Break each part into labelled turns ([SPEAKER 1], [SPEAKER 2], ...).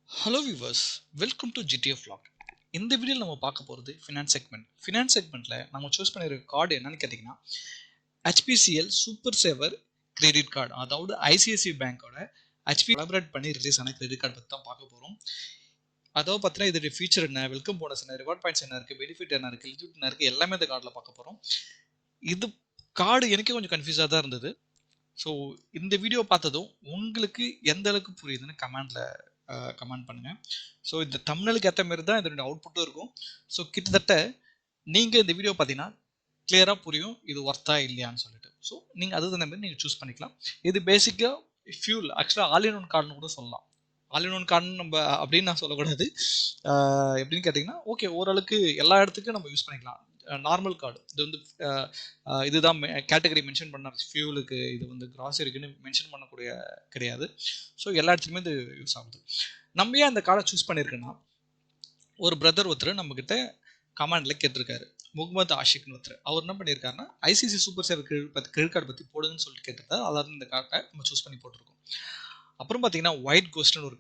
[SPEAKER 1] Hello viewers, welcome to GTFVlog. இந்த வீடியோவில் நம்ம பார்க்க போகிறது ஃபினான்ஸ் செக்மெண்ட். ஃபினான்ஸ் செக்மெண்ட்டில் நம்ம சூஸ் பண்ணியிருக்க கார்டு என்னன்னு கேட்டிங்கன்னா HPCL super saver credit card, அதாவது ஐசிஐசிஐ பேங்கோட HP கொலாபரேட் பண்ணி ரிலீஸ் ஆன கிரெடிட் கார்டு பற்றி தான் பார்க்க போகிறோம். அதாவது பார்த்தீங்கன்னா இதோட ஃபீச்சர் என்ன, வெல்கம் போனஸ் என்ன, ரிவார்ட் பாயிண்ட்ஸ் என்ன இருக்குது, பெனிஃபிட் என்ன இருக்குது, எலிஜிபிலிட்டி என்ன இருக்குது, எல்லாமே இந்த கார்டில் பார்க்க போகிறோம். இது கார்டு எனக்கே கொஞ்சம் கன்ஃபியூஸாக தான் இருந்தது. ஸோ இந்த வீடியோ பார்த்ததும் உங்களுக்கு எந்த அளவுக்கு புரியுதுன்னு கமெண்ட் பண்ணுங்க. ஸோ இந்த தம்ப்நெயிலுக்கு ஏற்ற மாதிரி தான் இதனுடைய அவுட்புட்டும் இருக்கும். ஸோ கிட்டத்தட்ட நீங்கள் இந்த வீடியோ பார்த்தீங்கன்னா கிளியராக புரியும் இது ஒர்த்தா இல்லையான்னு சொல்லிட்டு. ஸோ நீங்கள் அதுக்கு தகுந்த மாதிரி நீங்கள் சூஸ் பண்ணிக்கலாம். இது பேசிக்காக ஃபியூல், ஆக்சுவலாக ஆல் இன் ஒன் கார்டுன்னு கூட சொல்லலாம். ஆல் இன் ஒன் கார்டுன்னு நம்ம அப்படின்னு நான் சொல்லக்கூடாது. எப்படின்னு கேட்டிங்கன்னா ஓகே, ஓரளவுக்கு எல்லா இடத்துக்கும் நம்ம யூஸ் பண்ணிக்கலாம். நார்மல் கார்டு இது வந்து இதுதான் கேட்டகரி மென்ஷன் பண்ண ஃபியூலுக்கு, இது வந்து கிராசரிக்குன்னு மென்ஷன் பண்ணக்கூடிய கிடையாது. ஸோ எல்லா இடத்துலையுமே இது யூஸ் ஆகுது. நம்ம ஏன் அந்த கார்டை சூஸ் பண்ணியிருக்கோன்னா, ஒரு பிரதர் ஒருத்தர் நம்மக்கிட்ட கமெண்டில் கேட்டிருக்காரு, முகமது ஆஷிக்னு ஒருத்தர். அவர் என்ன பண்ணியிருக்காருன்னா ICC super saver credit card பற்றி போடுங்கன்னு சொல்லிட்டு கேட்டிருந்தார். அதாவது இந்த கார்டை நம்ம சூஸ் பண்ணி போட்டிருக்கோம். அப்புறம் பார்த்தீங்கன்னா ஒயிட் கோஸ்ட்னு ஒரு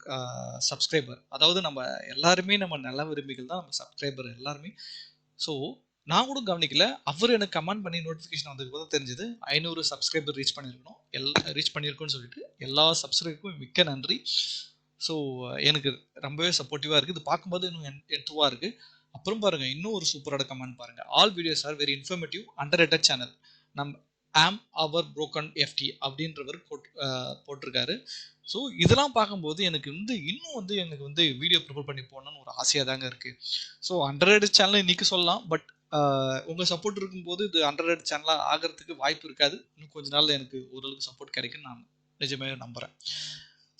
[SPEAKER 1] சப்ஸ்கிரைபர், அதாவது நம்ம எல்லாருமே நம்ம நல்ல விரும்பிகள் தான் நம்ம சப்ஸ்கிரைபர் எல்லாருமே. ஸோ நான் கூட கவனிக்கல, அவர் எனக்கு கமெண்ட் பண்ணி நோட்டிஃபிகேஷன் வந்ததுக்கு போது தெரிஞ்சது 500 சப்ஸ்கிரைபர் ரீச் பண்ணியிருக்கோம்னு சொல்லிட்டு எல்லா சப்ஸ்கிரைபருக்கும் மிக்க நன்றி. ஸோ எனக்கு ரொம்பவே சப்போர்ட்டிவாக இருக்குது. இது பார்க்கும்போது இன்னும் என்த்துவாக இருக்குது. அப்புறம் பாருங்கள், இன்னும் ஒரு சூப்பரான கமெண்ட் பாருங்கள். All videos are very informative, underrated channel. நம்ம ஆம் அவர் புரோக்கன் எஃப்டி அப்படின்றவர் போட்டிருக்காரு. ஸோ இதெல்லாம் பார்க்கும்போது எனக்கு எனக்கு வீடியோ ப்ரிப்பேர் பண்ணி போடணும்னு ஒரு ஆசையாக தாங்க இருக்குது. ஸோ அண்டர்ரேட்டட் சேனல் இன்றைக்கி சொல்லலாம், பட் உங்கள் சப்போர்ட் இருக்கும்போது இது அண்டர்ரேட்டட் சேனலாக ஆகிறதுக்கு வாய்ப்பு இருக்காது. இன்னும் கொஞ்ச நாள் எனக்கு ஓரளவுக்கு சப்போர்ட் கிடைக்குன்னு நான் நிஜமே நம்புகிறேன்.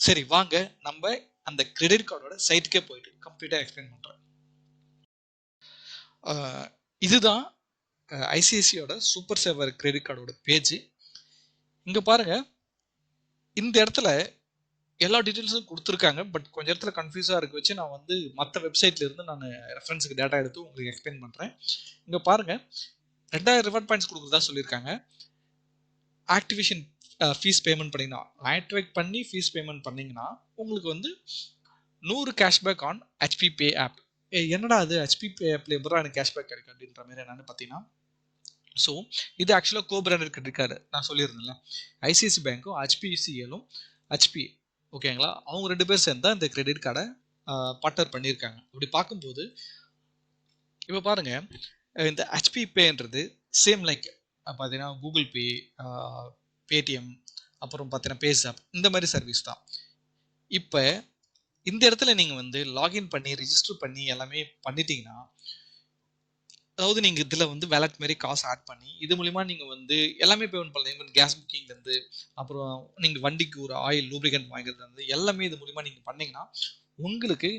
[SPEAKER 1] சரி வாங்க, நம்ம அந்த கிரெடிட் கார்டோட சைட்டுக்கே போயிட்டு கம்ப்ளீட்டாக எக்ஸ்பிளைன் பண்ணுறேன். இதுதான் ஐசிஐசியோட சூப்பர் சேவர் கிரெடிட் கார்டோட பேஜ். இங்கே பாருங்கள், இந்த இடத்துல எல்லா டீட்டெயில்ஸும் கொடுத்துருக்காங்க. பட் கொஞ்சம் இடத்துல கன்ஃபியூஸாக இருக்க வச்சு நான் மற்ற வெப்சைட்லேருந்து நான் ரெஃபரன்ஸுக்கு டேட்டா எடுத்து உங்களுக்கு எக்ஸ்பிளைன் பண்ணுறேன். இங்கே பாருங்கள், 2000 ரிவார்ட் பாயிண்ட்ஸ் கொடுக்குறதா சொல்லியிருக்காங்க. ஆக்டிவேஷன் ஃபீஸ் பேமெண்ட் பண்ணிங்கன்னா, ஆக்டிவேட் பண்ணி ஃபீஸ் பேமெண்ட் பண்ணிங்கன்னா உங்களுக்கு 100 cashback on HP pay app. என்னடா அது ஹெச்பி பே ஆப்பில் எப்போ எனக்கு கேஷ்பேக் கிடைக்கும் அப்படின்ற மாதிரி என்னென்னு பார்த்தீங்கன்னா, ஸோ இது ஆக்சுவலாக கோபிராண்டட் கிரெடிட் கார்டு நான் சொல்லியிருந்தேன்ல. ஐசிஐசி பேங்க்கும் HPCLம் ஹெச்பி, ஓகேங்களா, அவங்க 2 பேர் சேர்ந்தா இந்த கிரெடிட் கார்டை பார்ட்னர் பண்ணியிருக்காங்க. அப்படி பார்க்கும்போது இப்போ பாருங்க, இந்த ஹெச்பி பேன்றது சேம் லைக் பார்த்தீங்கன்னா கூகுள் பே, பேடிஎம், அப்புறம் பார்த்தீங்கன்னா பேசாப், இந்த மாதிரி சர்வீஸ் தான். இப்போ இந்த இடத்துல நீங்கள் லாகின் பண்ணி ரிஜிஸ்டர் பண்ணி எல்லாமே பண்ணிட்டீங்கன்னா, அதாவது நீங்கள் இதில் வேலட் மாரி காசு ஆட் பண்ணி இது மூலிமா நீங்கள் எல்லாமே பேமெண்ட் பண்ணலாம். ஈவன் கேஸ் புக்கிங்லேருந்து, அப்புறம் நீங்கள் வண்டிக்கு ஒரு ஆயில் லூப்ரிகன்ட் வாங்கிறதுலேருந்து எல்லாமே இது மூலிமா நீங்கள் பண்ணிங்கன்னா உங்களுக்கு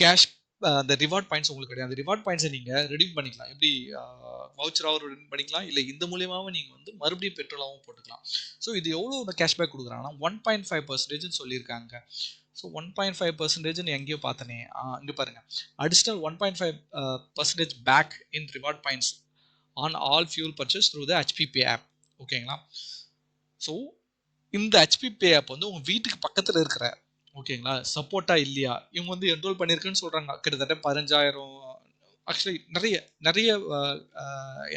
[SPEAKER 1] கேஷ் அந்த ரிவார்ட் பாயிண்ட்ஸ் உங்களுக்கு கிடையாது. அந்த ரிவார்ட் பாயிண்ட்ஸை நீங்கள் ரெடீம் பண்ணிக்கலாம். எப்படி வவுச்சராகவும் ரெடீம் பண்ணிக்கலாம், இல்லை இந்த மூலியமாகவும் நீங்கள் மறுபடியும் பெட்ரோலாகவும் போட்டுக்கலாம். ஸோ இது எவ்வளோ கேஷ்பேக் கொடுக்குறாங்கன்னா 1.5% சொல்லியிருக்காங்க. ஸோ 1.5% எங்கேயோ பார்த்தனே, இங்கே பாருங்கள், additional 1.5% back in reward points on all fuel purchase through the HP pay app. ஓகேங்களா. ஸோ இந்த ஹெச்பி பே ஆப் உங்கள் வீட்டுக்கு பக்கத்தில் இருக்கிற, ஓகேங்களா, சப்போர்ட்டா இல்லையா, இவங்க என்ரோல் பண்ணியிருக்குன்னு சொல்கிறாங்க. கிட்டத்தட்ட 15,000 ஆக்சுவலி நிறைய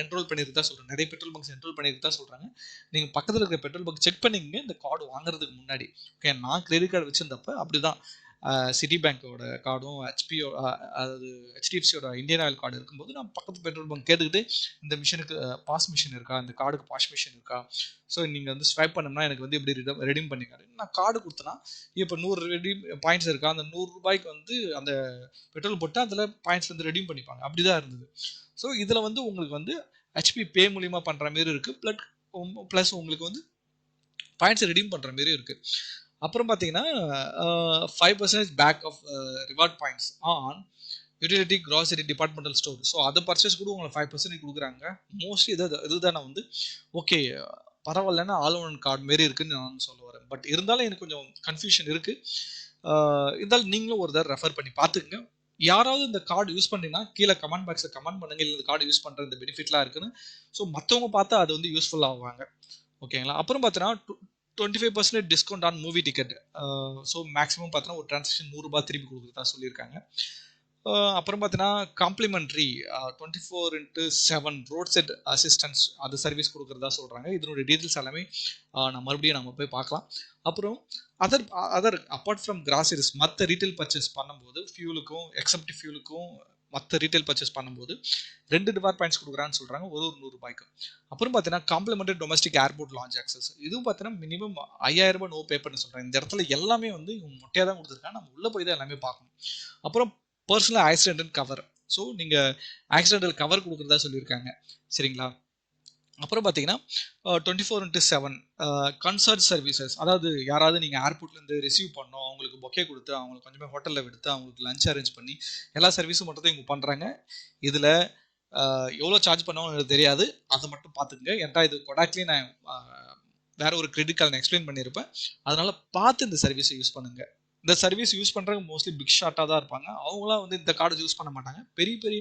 [SPEAKER 1] என்ரோல் பண்ணியிருக்கு தான் சொல்கிறாங்க. நிறைய பெட்ரோல் பங்க்ஸ் என்ரோல் பண்ணியிருக்கு தான் சொல்கிறாங்க. நீங்கள் பக்கத்தில் இருக்கிற பெட்ரோல் பங்க் செக் பண்ணிங்க இந்த கார்டு வாங்குறதுக்கு முன்னாடி. ஓகே, நான் கிரெடிட் கார்டு வச்சுருந்தப்ப அப்படி தான் சிட்டி பேங்கோட கார்டும் அதாவது HDFCயோட இந்தியன் ஆயில் கார்டு இருக்கும்போது நான் பக்கத்து பெட்ரோல் பங்க் கேட்டுக்கிட்டு, இந்த மிஷினுக்கு பாஸ் மிஷின் இருக்கா, இந்த கார்டுக்கு பாஸ் மிஷின் இருக்கா, ஸோ நீங்கள் ஸ்வைப் பண்ணோம்னா எனக்கு இப்படி ரெடீம் பண்ணிக்காரு. நான் கார்டு கொடுத்தேன்னா இப்போ 100 ரெடீம் பாயிண்ட்ஸ் இருக்கா, அந்த 100 ரூபாய்க்கு அந்த பெட்ரோல் போட்டு அதில் பாயிண்ட்ஸ் ரெடீம் பண்ணிப்பாங்க. அப்படி தான் இருந்தது. ஸோ இதில் உங்களுக்கு ஹெச்பி பே மூலிமா பண்ணுற மாரி இருக்குது. ப்ளஸ் உங்களுக்கு பாயிண்ட்ஸை ரெடீம் பண்ணுற மாரி இருக்குது. அப்புறம் பார்த்தீங்கன்னா 5% back of reward points on utility grocery departmental store. So அதை பர்ச்சேஸ் கூட உங்களுக்கு 5% கொடுக்குறாங்க. மோஸ்ட்லி இதுதான் நான் ஓகே பரவாயில்லன்னா ஆல் ஒன் கார்டு மாரி இருக்குன்னு நான் சொல்ல வரேன். பட் இருந்தாலும் எனக்கு கொஞ்சம் கன்ஃபியூஷன் இருக்குது. இருந்தாலும் நீங்களும் ஒரு தடவை ரெஃபர் பண்ணி பார்த்துக்குங்க. யாராவது இந்த கார்டு யூஸ் பண்ணீங்கன்னா கீழே கமெண்ட் பாக்ஸில் கமெண்ட் பண்ணுங்க, இல்லை இந்த கார்டு யூஸ் பண்ணுற இந்த பெனிஃபிட்லாம் இருக்குன்னு. ஸோ மற்றவங்க பார்த்தா அது யூஸ்ஃபுல்லாக ஆவாங்க. ஓகேங்களா. அப்புறம் பார்த்தீங்கன்னா 25% discount on movie ticket. So maximum பார்த்தீங்கன்னா ஒரு டிரான்சாக்ஷன் ₹100 திருப்பி கொடுக்குறதா சொல்லியிருக்காங்க. அப்புறம் பார்த்தீங்கன்னா காம்ப்ளிமெண்ட்ரி 24/7 ரோட் சைட் அசிஸ்டன்ஸ் அது சர்வீஸ் கொடுக்குறதா சொல்கிறாங்க. இதனுடைய டீட்டெயில்ஸ் எல்லாமே நம்ம போய் பார்க்கலாம். அப்புறம் அதர் அப்பார்ட் ஃப்ரம் கிராசரிஸ் மற்ற ரீட்டைல் பர்ச்சேஸ் பண்ணும்போது ஃபியூலுக்கும் எக்ஸப்ட் ஃபியூலுக்கும் மற்ற ரீட்டைல் பர்ச்சேஸ் பண்ணும்போது 2 ரிவார்ட் பாயிண்ட்ஸ் கொடுக்குறான்னு சொல்கிறாங்க ஒரு ₹100. அப்புறம் பார்த்தீங்கன்னா complementary domestic airport launch access. இதுவும் பார்த்தீங்கன்னா மினிமம் ₹5000 நோ பே பண்ண சொல்கிறாங்க. இந்த இடத்துல எல்லாமே வந்து மொட்டையாக தான் கொடுத்துருக்காங்க. நம்ம உள்ளே போய் தான் எல்லாமே பார்க்கணும். அப்புறம் பர்சனல் ஆக்சிடென்டல் கவர். ஸோ நீங்கள் ஆக்சிடென்டல் கவர் கொடுக்குறதா சொல்லியிருக்காங்க. சரிங்களா? அப்புறம் பார்த்தீங்கன்னா 24/7 கன்சர்ட் சர்வீசஸ். அதாவது யாராவது நீங்கள் ஏர்போர்ட்லேருந்து ரிசீவ் பண்ணோம், அவங்களுக்கு பொக்கே கொடுத்து அவங்களுக்கு கொஞ்சமே ஹோட்டலில் விடுத்து அவங்களுக்கு லஞ்ச் அரேஞ்ச் பண்ணி எல்லா சர்வீஸும் மட்டும் இவங்க பண்ணுறாங்க. இதில் எவ்வளோ சார்ஜ் பண்ணுவாங்கன்னு எனக்கு தெரியாது. அதை மட்டும் பார்த்துக்குங்க. ஏன்டா இது கொடாக்லேயே நான் வேற ஒரு கிரெடிட் கார்டு நான் எக்ஸ்பிளைன் பண்ணியிருப்பேன். அதனால பார்த்து இந்த சர்வீஸை யூஸ் பண்ணுங்க. இந்த சர்வீஸ் யூஸ் பண்ணுறவங்க மோஸ்ட்லி பிக் ஷாட்டாக தான் இருப்பாங்க. அவங்களாம் வந்து இந்த கார்டு யூஸ் பண்ண மாட்டாங்க. பெரிய பெரிய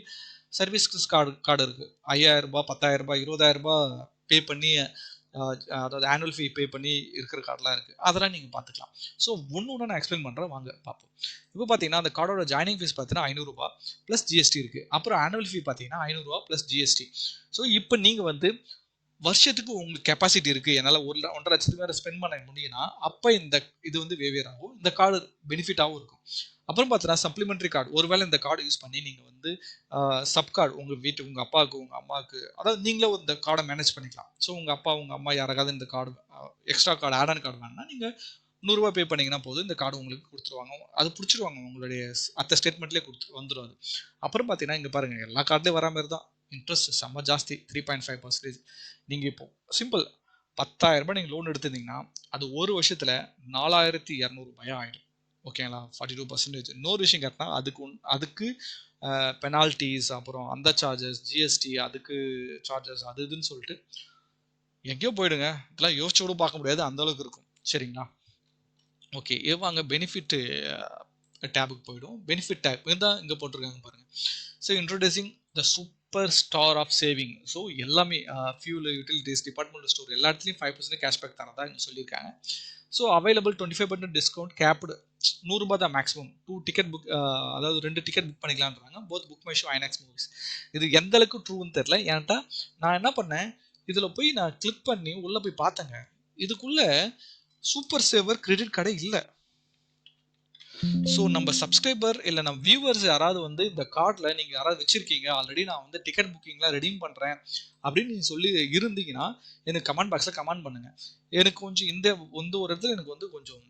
[SPEAKER 1] சர்வீஸ் கார்டு இருக்குது. ₹5000 ₹10,000 ₹20,000 பே பண்ணி அதாவது ஆனுவல் ஃபீ பே பண்ணி இருக்கிற கார்டெலாம் இருக்குது. அதெல்லாம் நீங்கள் பார்த்துக்கலாம். ஸோ ஒன்று நான் எக்ஸ்பிளைன் பண்ணுறேன், வாங்க பார்ப்போம். இப்போ பார்த்தீங்கன்னா அந்த கார்டோட ஜாயினிங் ஃபீஸ் பார்த்தீங்கன்னா ₹500 ப்ளஸ் ஜிஎஸ்டி இருக்குது. அப்புறம் ஆனுவல் ஃபீ பார்த்தீங்கன்னா ₹500 ப்ளஸ் ஜிஎஸ்டி. ஸோ இப்போ நீங்கள் வந்து வருஷத்துக்கு உங்களுக்கு கெப்பாசிட்டி இருக்குது, என்னால் 1.5 லட்சத்துக்கு மேலே ஸ்பெண்ட் பண்ண முடியும்னா அப்போ இது வந்து வேவியர் ஆகும். இந்த கார்டு பெனிஃபிட்டாகவும் இருக்கும். அப்புறம் பார்த்தீங்கன்னா சப்ளிமெண்ட்ரி கார்டு. ஒருவேளை இந்த கார்டு யூஸ் பண்ணி நீங்கள் வந்து சப் கார்டு உங்கள் வீட்டுக்கு உங்கள் அப்பாவுக்கு உங்கள் அம்மாவுக்கு அதாவது நீங்களே இந்த கார்டை மேனேஜ் பண்ணிக்கலாம். ஸோ உங்கள் அப்பா உங்கள் அம்மா யாராவது இந்த card extra card add on card வேணும்னா நீங்கள் ₹100 பே பண்ணிங்கன்னா போதும், இந்த கார்டு உங்களுக்கு கொடுத்துருவாங்க. அது பிடிச்சிருவாங்க, உங்களுடைய அத்த ஸ்டேட்மெண்ட்லேயே வந்துடும் அது. அப்புறம் பார்த்தீங்கன்னா இங்கே பாருங்கள் எல்லா கார்டுலேயும் வரா மாதிரி தான் இன்ட்ரெஸ்ட் செம்ம ஜாஸ்தி 3.5%. நீங்கள் இப்போ சிம்பிள் ₹10,000 நீங்கள் லோன் எடுத்திருந்தீங்கன்னா அது ஒரு வருஷத்தில் ₹4,200 ஆகிடும். ஓகேங்களா? 42%. இன்னொரு விஷயம் கேட்டால் அதுக்கு பெனால்ட்டிஸ் அப்புறம் அந்த சார்ஜஸ் ஜிஎஸ்டி அதுக்கு சார்ஜஸ் அது இதுன்னு சொல்லிட்டு எங்கேயோ போயிடுங்க. இதெல்லாம் யோசிச்சு கூட பார்க்க முடியாது, அந்த அளவுக்கு இருக்கும். சரிங்களா? ஓகே, வாங்க பெனிஃபிட் டேபுக்கு போயிடும். பெனிஃபிட் டேப் தான் இங்கே போட்டிருக்காங்க பாருங்கள். So introducing the super star of saving. So எல்லாமே ஃபியூல் யூட்டிலிட்டிஸ் டிபார்ட்மெண்டல் ஸ்டோர் எல்லா இடத்துலையும் 5% கேஷ்பேக் தரதான் இங்கே சொல்லியிருக்காங்க. ஸோ அவைலபிள் 25% டிஸ்கவுண்ட் கேப்டு ₹100 தான் மேக்ஸிமம். 2 டிக்கெட் புக் அதாவது 2 டிக்கெட் புக் பண்ணிக்கலான்றாங்க. Both BookMyShow INOX movies. இது எந்த அளவுக்கு ட்ரூன்னு தெரில. ஏன்ட்டா நான் என்ன பண்ணேன், இதில் போய் நான் கிளிக் பண்ணி உள்ளே போய் பார்த்தேங்க. இதுக்குள்ளே சூப்பர் சேவர் கிரெடிட் கார்டே இல்லை. ஸோ நம்ம சப்ஸ்கிரைபர் இல்லை நம்ம வியூவர்ஸ் யாராவது வந்து இந்த கார்டில் நீங்கள் யாராவது வச்சுருக்கீங்க, ஆல்ரெடி நான் வந்து டிக்கெட் புக்கிங்லாம் ரெடீம் பண்ணுறேன் அப்படின்னு நீங்கள் சொல்லி இருந்தீங்கன்னா எனக்கு கமெண்ட் பாக்ஸில் கமெண்ட் பண்ணுங்கள். எனக்கு கொஞ்சம் இந்த ஒரு இடத்துல எனக்கு வந்து கொஞ்சம்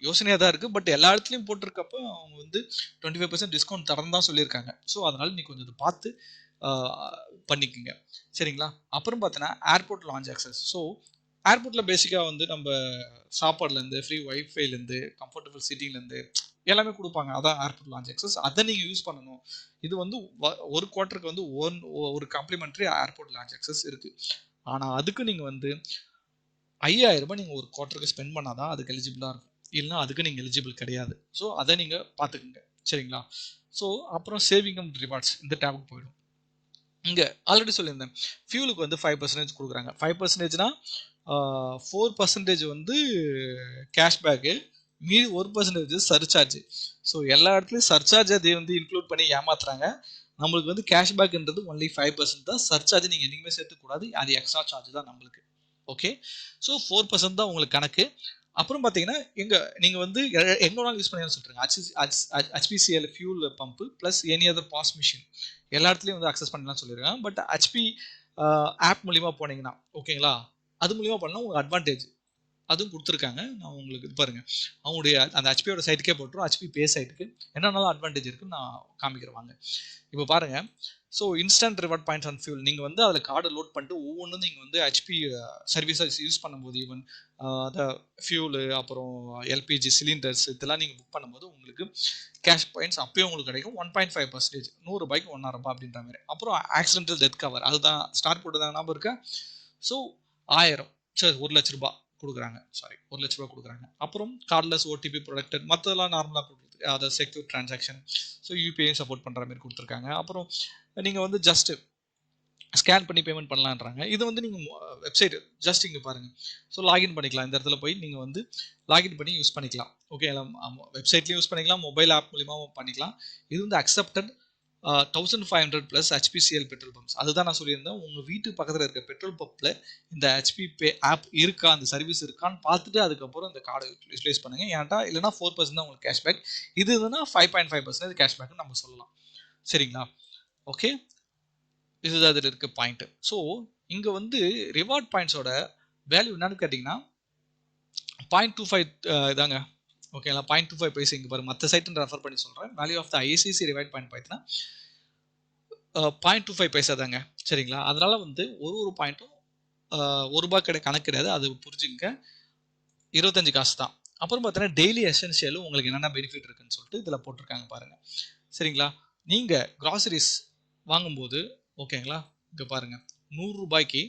[SPEAKER 1] யோசனையாக தான் இருக்குது. பட் எல்லா இடத்துலையும் போட்டிருக்கப்போ அவங்க வந்து 25% டிஸ்கவுண்ட் தரன்னு தான் சொல்லியிருக்காங்க. ஸோ அதனால் நீ கொஞ்சம் இதை பார்த்து பண்ணிக்கோங்க. சரிங்களா? அப்புறம் பார்த்தீங்கன்னா ஏர்போர்ட் லான்ச் ஆக்சஸ். ஸோ ஏர்போர்ட்டில் பேசிக்காக வந்து நம்ம சாப்பாடுலேருந்து ஃப்ரீ ஒய்ஃபைலேருந்து கம்ஃபர்டபுள் சீட்டிங்லேருந்து எல்லாமே கொடுப்பாங்க. அதான் ஏர்போர்ட் லான்ச் ஆக்சஸ். அதை நீங்கள் யூஸ் பண்ணணும். இது வந்து ஒரு குவார்ட்டருக்கு வந்து ஒரு காம்ப்ளிமெண்ட்ரி ஏர்போர்ட் லான்ச் ஆக்சஸ் இருக்குது. ஆனால் அதுக்கு நீங்கள் வந்து ₹5,000 நீங்கள் ஒரு குவார்ட்டருக்கு ஸ்பெண்ட் பண்ணால் தான் அதுக்கு எலிஜிபிளாக இருக்கும். இல்லைனா அதுக்கு நீங்கள் எலிஜிபிள் கிடையாது. ஸோ அதை நீங்கள் பார்த்துக்குங்க. சரிங்களா? ஸோ அப்புறம் சேவிங் அண்ட் ரிவார்ட்ஸ் இந்த டேபுக்கு போயிடும். இங்கே ஆல்ரெடி சொல்லியிருந்தேன், ஃபியூலுக்கு வந்து 5% கொடுக்குறாங்க. 5%னா 4% வந்து கேஷ்பேக்கு, மீதி 1% சர்சார்ஜ். ஸோ எல்லா இடத்துலையும் சர்சார்ஜ் அதை வந்து இன்க்ளூட் பண்ணி ஏமாத்துறாங்க. நம்மளுக்கு வந்து கேஷ்பேக்ன்றது ஒன்லி 5% தான். சர்சார்ஜ் நீங்கள் என்றைக்குமே சேர்த்துக்கூடாது, அது எக்ஸ்ட்ரா சார்ஜ் தான் நம்மளுக்கு. ஓகே, ஸோ 4% தான் உங்களுக்கு கணக்கு. அப்புறம் பார்த்தீங்கன்னா நீங்கள் வந்து எங்கே வேணாலும் யூஸ் பண்ணி சொல்கிறீங்க. HPCL fuel pump plus any other POS machine எல்லா இடத்துலையும் வந்து அக்சஸ் பண்ணலாம் சொல்லியிருக்காங்க. பட் HP ஆப் மூலிமா போனீங்கன்னா ஓகேங்களா, அது மூலிமா பண்ணால் உங்களுக்கு அட்வான்டேஜ் அதுவும் கொடுத்துருக்காங்க. நான் உங்களுக்கு இது பாருங்கள், அவங்களுடைய அந்த HPயோட சைட்டுக்கே போட்டுரும். HP பே சைட்டுக்கு என்னென்னலாம் அட்வான்டேஜ் இருக்குன்னு நான் காமிக்கிறேன் வாங்க. இப்போ பாருங்கள், so instant reward points on fuel. நீங்கள் வந்து அதில் கார்டை லோட் பண்ணிட்டு ஒவ்வொன்றும் நீங்கள் வந்து HP சர்வீஸை யூஸ் பண்ணும்போது ஈவன் அந்த ஃபியூலு அப்புறம் LPG சிலிண்டர்ஸ் இதெல்லாம் நீங்கள் புக் பண்ணும்போது உங்களுக்கு கேஷ் பாயிண்ட்ஸ் அப்பயும் உங்களுக்கு கிடைக்கும். 1.5% ₹100 ₹1,000 அப்படின்ற மாதிரி. அப்புறம் ஆக்சிடென்டல் டெத் கவர், அதுதான் ஸ்டார் போட்டு தான் ஞாபகம் இருக்கா. ஸோ 1000 சரி ₹1,00,000 கொடுக்குறாங்க. சாரி ₹1,00,000 கொடுக்குறாங்க. அப்புறம் கார்ட்லெஸ் OTP ப்ரொடக்டட், மற்றதெல்லாம் நார்மலாக கொடுக்குறது, அதை secure transaction. So UPI support பண்ணுற மாதிரி கொடுத்துருக்காங்க. அப்புறம் நீங்கள் வந்து ஜஸ்ட்டு ஸ்கேன் பண்ணி பேமெண்ட் பண்ணலான்றாங்க. இது வந்து நீங்கள் வெப்சைட் ஜஸ்ட் இங்கே பாருங்கள். ஸோ லாகின் பண்ணிக்கலாம். இந்த இடத்துல போய் நீங்கள் வந்து லாகின் பண்ணி யூஸ் பண்ணிக்கலாம். ஓகே, வெப்சைட்லேயும் யூஸ் பண்ணிக்கலாம், மொபைல் ஆப் மூலியமாகவும் பண்ணிக்கலாம். இது வந்து accepted 1500 plus HPCL petrol pumps. அதுதான் நான் சொல்லியிருந்தேன். உங்கள் வீட்டு பக்கத்தில் இருக்க பெட்ரோல் பம்பில் இந்த HP பே ஆப் இருக்கா, அந்த சர்வீஸ் இருக்கான்னு பார்த்துட்டு அதுக்கப்புறம் இந்த கார்டை யூட்டிலைஸ் பண்ணுங்கள். ஏன்டா இல்லைனா 4% தான் உங்களுக்கு கேஷ்பேக். இது இதுனா 5.5% கேஷ்பேக்னு நம்ம சொல்லலாம். சரிங்களா? ஓகே, இதுதான் இதில் இருக்க பாயிண்ட். ஸோ இங்கே வந்து ரிவார்ட் பாயிண்ட்ஸோட வேல்யூ என்னன்னு கேட்டிங்கன்னா 0.25 இதாங்க. ஓகேங்களா, 0.25 பைசா. இங்கே பாருங்க, மற்ற சைட்டு ரெஃபர் பண்ணி சொல்கிறேன். Value of the ICC reward point பார்த்தீங்கன்னா 0.25 பைசா தாங்க. சரிங்களா, அதனால வந்து ஒரு பாயிண்ட்டும் ₹1 கணக்கு கிடையாது, அது புரிஞ்சுங்க. 25 காசு தான். அப்புறம் பார்த்தீங்கன்னா டெய்லி எசென்ஷியலும் உங்களுக்கு என்னென்ன பெனிஃபிட் இருக்குன்னு சொல்லிட்டு இதில் போட்டிருக்காங்க பாருங்க. சரிங்களா, நீங்கள் கிராசரிஸ் வாங்கும்போது ஓகேங்களா, இங்கே பாருங்க, ₹100க்கு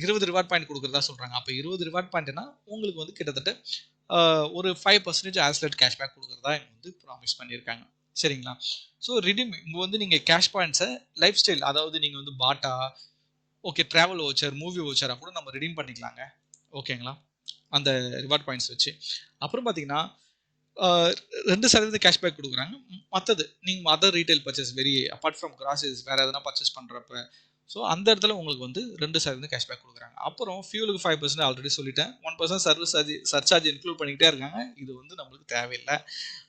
[SPEAKER 1] 20 ரிவார்ட் பாயிண்ட் கொடுக்குறதா சொல்கிறாங்க. அப்போ 20 ரிவார்ட் பாயிண்ட்னா உங்களுக்கு வந்து கிட்டத்தட்ட ஒரு 5% ஆஸ்லெட் கேஷ்பேக் கொடுக்குறதா இங்கே வந்து ப்ராமிஸ் பண்ணியிருக்காங்க. சரிங்களா, ஸோ ரிடீம் இங்கே வந்து நீங்கள் கேஷ் பாயிண்ட்ஸை லைஃப் ஸ்டைல், அதாவது நீங்கள் வந்து பாட்டா, ஓகே, ட்ராவல் வவுச்சர், மூவி வவுச்சராக கூட நம்ம ரிடீம் பண்ணிக்கலாங்க. ஓகேங்களா, அந்த ரிவார்ட் பாயிண்ட்ஸ் வச்சு. அப்புறம் பார்த்தீங்கன்னா 2% கேஷ்பேக் கொடுக்குறாங்க. மற்றது நீங்கள் other retail purchase very apart from groceries வேறு எதனா பர்ச்சேஸ் பண்ணுறப்ப, ஸோ அந்த இடத்துல உங்களுக்கு வந்து 2% கேஷ்பேக் கொடுக்குறாங்க. அப்புறம் ஃபியூலுக்கு 5% ஆல்ரெடி சொல்லிட்டேன். 1% சர்வீஸ் சர்சார்ஜ் இன்க்ளூட் பண்ணிக்கிட்டே இருக்காங்க. இது வந்து நம்மளுக்கு தேவையில்லை.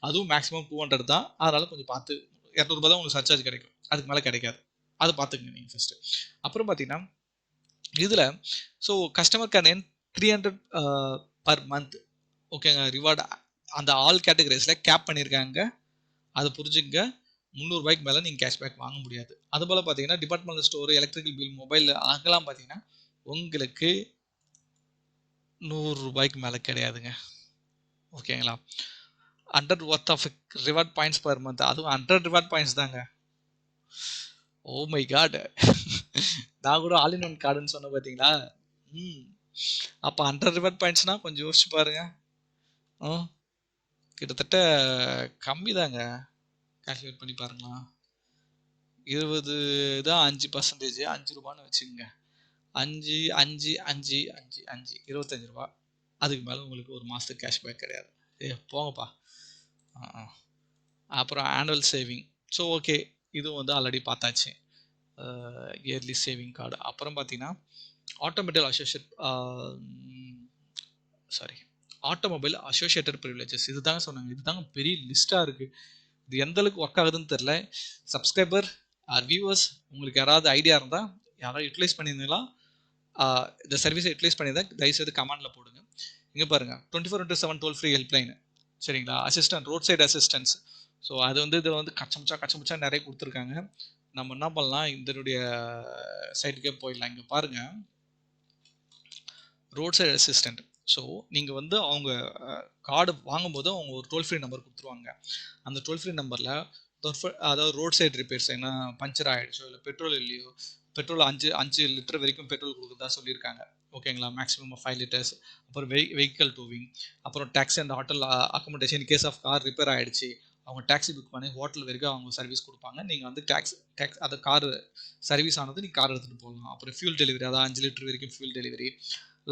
[SPEAKER 1] அதுவும் மேக்ஸிமம் 200 தான். அதனால் கொஞ்சம் பார்த்து, ₹200 தான் உங்களுக்கு சர்சார்ஜ் கிடைக்கும், அதுக்கு மேலே கிடைக்காது. அதை பார்த்துக்குங்க நீங்கள் ஃபஸ்ட்டு. அப்புறம் பார்த்தீங்கன்னா இதில் so customer can earn 300 per month. ஓகேங்க, ரிவார்டு அந்த ஆல் கேட்டகரிஸில் கேப் பண்ணியிருக்காங்க, அதை புரிஞ்சுங்க. ₹300 மேலே நீங்கள் கேஷ்பேக் வாங்க முடியாது. அதுபோல் பார்த்தீங்கன்னா departmental store, electrical bill, mobile அங்கெல்லாம் பார்த்தீங்கன்னா உங்களுக்கு ₹100 மேலே கிடையாதுங்க. ஓகேங்களா, 100 worth of reward points per month, அதுவும் 100 ரிவார்ட் பாயிண்ட்ஸ் தாங்க. ஓ மை காட், நான் கூட ஆல் இன் ஒன் கார்டுன்னு சொன்னேன் பார்த்தீங்களா. அப்போ 100 ரிவார்ட் பாயிண்ட்ஸ்னால் கொஞ்சம் யோசிச்சு பாருங்க. கிட்டத்தட்ட கம்மி தாங்க. கால்குலேட் பண்ணி பாருங்களா, 20 தான் 5%, ₹5 வச்சுக்கோங்க. 5 5 5 5 5 ₹25. அதுக்கு மேலே உங்களுக்கு ஒரு மாதத்துக்கு கேஷ்பேக் கிடையாது. போங்கப்பா. அப்புறம் ஆனுவல் சேவிங். ஸோ ஓகே, இதுவும் வந்து ஆல்ரெடி பார்த்தாச்சு. Early saving card. அப்புறம் பார்த்தீங்கன்னா ஆட்டோமொபைல் அசோசியேட்டட் ப்ரிவிலேஜஸ். இது தாங்க சொன்னாங்க. இது தாங்க பெரிய லிஸ்ட்டாக இருக்குது. இது எந்த அளவுக்கு ஒர்க் ஆகுதுன்னு தெரில. சப்ஸ்கிரைபர் ஆர் வியூவர்ஸ், உங்களுக்கு யாராவது ஐடியா இருந்தால், யாராவது யூட்டிலைஸ் பண்ணியிருந்தீங்களா, இந்த சர்வீஸை யூட்டிலைஸ் பண்ணியிருந்தால் தயவுசெய்து கமெண்டில் போடுங்க. இங்கே பாருங்கள், 24/7 டோல் ஃப்ரீ ஹெல்ப்லைன். சரிங்களா, assistant, road side assistance. So அது வந்து இதில் வந்து கச்சமுச்சா நிறைய கொடுத்துருக்காங்க. நம்ம என்ன பண்ணலாம், இதனுடைய சைட்டுக்கே போயிடலாம். இங்கே பாருங்கள், ரோட் சைடு அசிஸ்டன்ட். ஸோ நீங்கள் வந்து அவங்க கார்டு வாங்கும்போது அவங்க ஒரு டோல் ஃப்ரீ நம்பர் கொடுத்துருவாங்க. அந்த டோல் ஃப்ரீ நம்பரில் அதாவது ரோட் சைடு ரிப்பேர்ஸ், ஏன்னா பஞ்சர் ஆகிடுச்சோ இல்லை பெட்ரோல் இல்லையோ, பெட்ரோல் 5 லிட்டர் வரைக்கும் பெட்ரோல் கொடுக்குறதா சொல்லியிருக்காங்க. ஓகேங்களா, மேக்ஸிமம் 5 லிட்டர்ஸ். அப்புறம் வெஹிக்கல் டூவிங், அப்புறம் taxi and hotel accommodation. Case of car repair ஆகிடுச்சு, அவங்க டாக்ஸி புக் பண்ணி ஹோட்டல் வரைக்கும் அவங்க சர்வீஸ் கொடுப்பாங்க. நீங்கள் வந்து டேக்ஸ் அந்த கார் சர்வீஸ் ஆனது நீங்கள் கார் எடுத்துகிட்டு போகலாம். அப்புறம் ஃபியூல் டெலிவரி, அதாவது 5 லிட்டர் வரைக்கும் fuel delivery.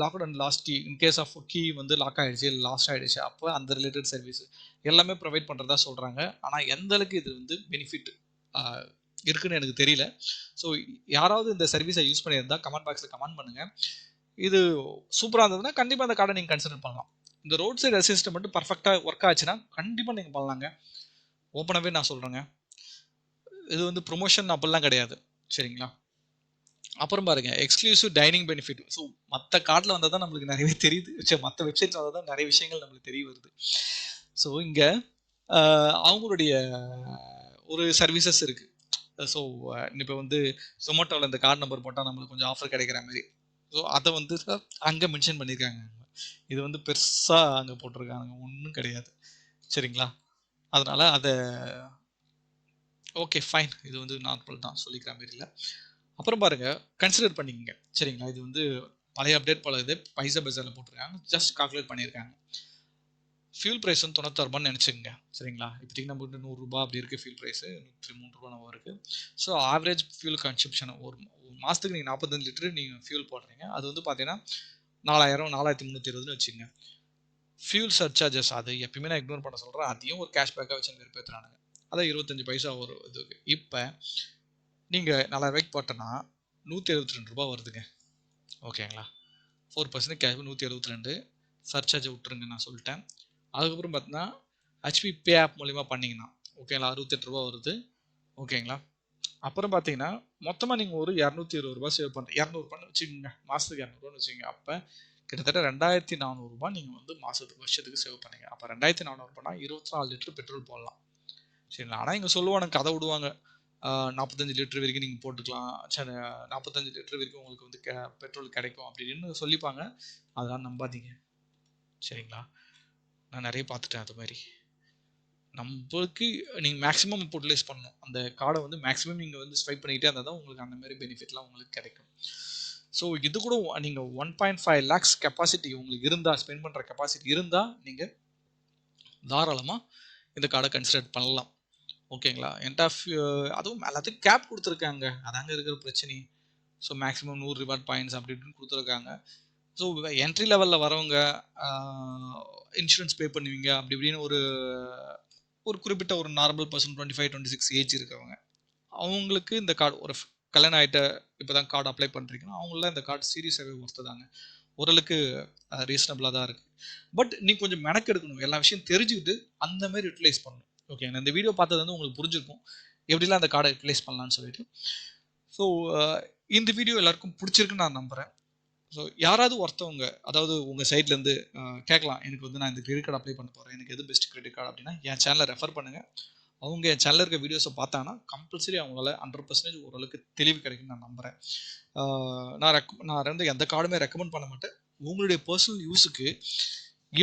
[SPEAKER 1] Locked and lost key, in case of key வந்து லாக் ஆகிடுச்சு இல்லை லாஸ்ட் ஆகிடுச்சு, அப்போ அந்த ரிலேட்டட் சர்வீஸ் எல்லாமே ப்ரொவைட் பண்ணுறதா சொல்கிறாங்க. ஆனால் எந்த அளவுக்கு இது வந்து பெனிஃபிட் இருக்குன்னு எனக்கு தெரியல. ஸோ யாராவது இந்த சர்வீஸை யூஸ் பண்ணியிருந்தால் கமெண்ட் பாக்ஸில் கமெண்ட் பண்ணுங்கள். இது சூப்பராக இருந்ததுன்னா கண்டிப்பாக அந்த கார்டை நீங்கள் கன்சிடர் பண்ணலாம். இந்த ரோட் சைடு அசிஸ்டன்ட் மட்டும் பர்ஃபெக்டாக ஒர்க் ஆச்சுன்னா கண்டிப்பாக நீங்கள் பண்ணலாங்க. ஓப்பனாகவே நான் சொல்கிறேங்க, இது வந்து ப்ரொமோஷன் அப்படிலாம் கிடையாது. சரிங்களா, அப்புறம் பாருங்க, எக்ஸ்க்ளூசிவ் டைனிங் பெனிஃபிட். ஸோ மற்ற கார்டில் வந்தால் தான் நம்மளுக்கு நிறையவே தெரியுது. சரி, மற்ற வெப்சைட்ஸ் வந்தால் தான் நிறைய விஷயங்கள் நம்மளுக்கு தெரிய வருது. ஸோ இங்கே அவங்களுடைய ஒரு சர்வீசஸ் இருக்குது. ஸோ இப்போ வந்து ஜொமேட்டோவில் இந்த கார்டு நம்பர் போட்டால் நம்மளுக்கு கொஞ்சம் ஆஃபர் கிடைக்கிற மாதிரி. ஸோ அதை வந்து அங்கே மென்ஷன் பண்ணியிருக்காங்க. இது வந்து பெருசாக அங்கே போட்டிருக்காங்க, ஒன்றும் கிடையாது. சரிங்களா, அதனால் அதை ஓகே ஃபைன், இது வந்து நார்மல் தான், சொல்லிக்கிற மாதிரி இல்லை. அப்புறம் பாருங்கள், கன்சிடர் பண்ணிக்கங்க. சரிங்களா, இது வந்து பழைய அப்டேட் போல இது பைசா பஜாரில் போட்டிருக்காங்க, ஜஸ்ட் கால்குலேட் பண்ணியிருக்காங்க. ஃபியூல் ப்ரைஸ் வந்து 96 ரூபான்னு நினச்சிக்கங்க. சரிங்களா? இப்போதைக்கு நம்மகிட்ட 100 ரூபா அப்படி இருக்குது ஃபியூல் ப்ரைஸு, 103 ரூபா நம்ம இருக்குது. ஸோ ஆவரேஜ் ஃபியூல் கன்சப்ஷன் ஒரு மாதத்துக்கு நீங்கள் 45 லிட்டரு நீங்கள் ஃபியூல் போடுறீங்க. அது வந்து பார்த்தீங்கன்னா 4000 4320ன்னு வச்சுக்கோங்க. ஃபியூல் சர்சார்ஜஸ் அது எப்பயுமே நான் இக்னோர் பண்ண சொல்கிறேன். அதையும் ஒரு கேஷ்பேக்காக வச்சு நிறுப்பேற்றுறானுங்க. அதான் 25 பைசா ஒரு இதுக்கு. இப்போ நீங்கள் 4000 ரூபாய்க்கு போட்டோன்னா 172 ரூபா வருதுங்க. ஓகேங்களா? 4% கேஷ் 172 சர்சார்ஜை விட்டுருங்க நான் சொல்லிட்டேன். அதுக்கப்புறம் பார்த்தீங்கன்னா ஹெச்பி பே ஆப் மூலிமா பண்ணிங்கன்னா ஓகேங்களா 68 ரூபா வருது. ஓகேங்களா? அப்புறம் பார்த்தீங்கன்னா மொத்தமாக நீங்கள் ஒரு 220 ரூபா சேவ் பண்ணுறீங்க. 200 வச்சுக்கோங்க. மாதத்துக்கு 200 வச்சுக்கோங்க. அப்போ கிட்டத்தட்ட 2400 ரூபா நீங்கள் வந்து வருஷத்துக்கு சேவ் பண்ணீங்க. அப்போ 2400 ரூபானா 24 லிட்டர் பெட்ரோல் போடலாம். சரிங்களா? ஆனால் இங்கே சொல்லுவானுங்க, கதை விடுவாங்க. 45 லிட்டர் வரைக்கும் நீங்கள் போட்டுக்கலாம். சரி 45 லிட்டர் வரைக்கும் உங்களுக்கு வந்து பெட்ரோல் கிடைக்கும் அப்படின்னு சொல்லிப்பாங்க. அதெல்லாம் நம்பாதீங்க. சரிங்களா? நான் நிறைய பார்த்துட்டேன் அது மாதிரி. நம்மளுக்கு நீங்கள் மேக்ஸிமம் யூட்டிலைஸ் பண்ணணும். அந்த கார்டை வந்து மேக்ஸிமம் நீங்கள் வந்து ஸ்வைப் பண்ணிக்கிட்டே இருந்தால் தான் உங்களுக்கு அந்த மாதிரி பெனிஃபிட்லாம் உங்களுக்கு கிடைக்கும். ஸோ இது கூட நீங்கள் 1.5 lakhs கெப்பாசிட்டி உங்களுக்கு இருந்தால், ஸ்பெண்ட் பண்ணுற கெப்பாசிட்டி இருந்தால் நீங்கள் தாராளமாக இந்த கார்டை கன்சிடர் பண்ணலாம். ஓகேங்களா? அதுவும் எல்லாத்துக்கும் கேப் கொடுத்துருக்காங்க. அதாங்க இருக்கிற பிரச்சனை. ஸோ மேக்ஸிமம் 100 ரிவார்ட் பாயிண்ட்ஸ் அப்படி இப்படின்னு கொடுத்துருக்காங்க. ஸோ என்ட்ரி லெவலில் வரவங்க இன்சூரன்ஸ் பே பண்ணுவீங்க அப்படி இப்படின்னு ஒரு குறிப்பிட்ட ஒரு நார்மல் பர்சன் 25-26 ஏஜ் இருக்கவங்க அவங்களுக்கு இந்த கார்டு ஒரு கல்யாணம் ஆகிட்ட இப்போ தான் கார்டு அப்ளை பண்ணுறீங்கன்னா அவங்களாம் இந்த கார்டு சீரியஸாகவே ஒர்த்துதாங்க. ஓரளவுக்கு ரீசனபிளாக தான் இருக்குது. பட் நீங்கள் கொஞ்சம் மெனக்கெடுக்கணும். எல்லா விஷயம் தெரிஞ்சுக்கிட்டு அந்த மாதிரி யூட்டிலைஸ் பண்ணணும். ஓகே, இந்த வீடியோ பார்த்தது வந்து உங்களுக்கு புரிஞ்சிருக்கும் எப்படிலாம் அந்த கார்டை யூட்டிலைஸ் பண்ணலான்னு சொல்லிட்டு. ஸோ இந்த வீடியோ எல்லாருக்கும் பிடிச்சிருக்குன்னு நான் நம்புகிறேன். ஸோ யாராவது ஒருத்தவங்க அதாவது உங்கள் சைட்லேருந்து கேட்கலாம், எனக்கு வந்து நான் இந்த கிரெடிட் கார்டு அப்ளை பண்ண போகிறேன், எனக்கு எது பெஸ்ட் கிரெடிட் கார்டு அப்படின்னா என் சேனலை ரெஃபர் பண்ணுங்கள். அவங்க என் சேனலில் இருக்க வீடியோஸை பார்த்தாங்கன்னா கம்பல்சரி அவங்களால 100% ஓரளவுக்கு தெளிவு கிடைக்குன்னு நான் நம்புகிறேன். நான் வந்து எந்த கார்டுமே ரெக்கமெண்ட் பண்ண மாட்டேன். உங்களுடைய பர்சனல் யூஸுக்கு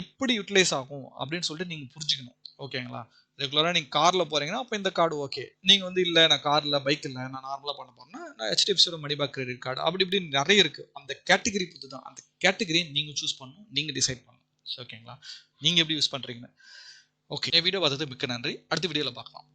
[SPEAKER 1] எப்படி யூட்டிலைஸ் ஆகும் அப்படின்னு சொல்லிட்டு நீங்கள் புரிஞ்சுக்கணும். ஓகேங்களா? ரெகுலராக நீங்கள் காரில் போகிறீங்கன்னா அப்போ இந்த கார்டு ஓகே. நீங்கள் வந்து இல்லை நான் காரில் பைக் இல்லை நான் நார்மலாக பண்ண போகிறேன்னா நான் HDFCயோட மணிபேக் கிரெடிட் கார்டு அப்படி இப்படி நிறைய இருக்குது. அந்த கேட்டகரி பொறுத்து தான். அந்த கேட்டகரியை நீங்கள் சூஸ் பண்ணணும், நீங்கள் டிசைட் பண்ணணும். ஓகேங்களா? நீங்கள் எப்படி யூஸ் பண்ணுறீங்கன்னு. ஓகே, வீடியோ பார்த்தது மிக்க நன்றி. அடுத்த வீடியோவில் பார்க்கலாம்.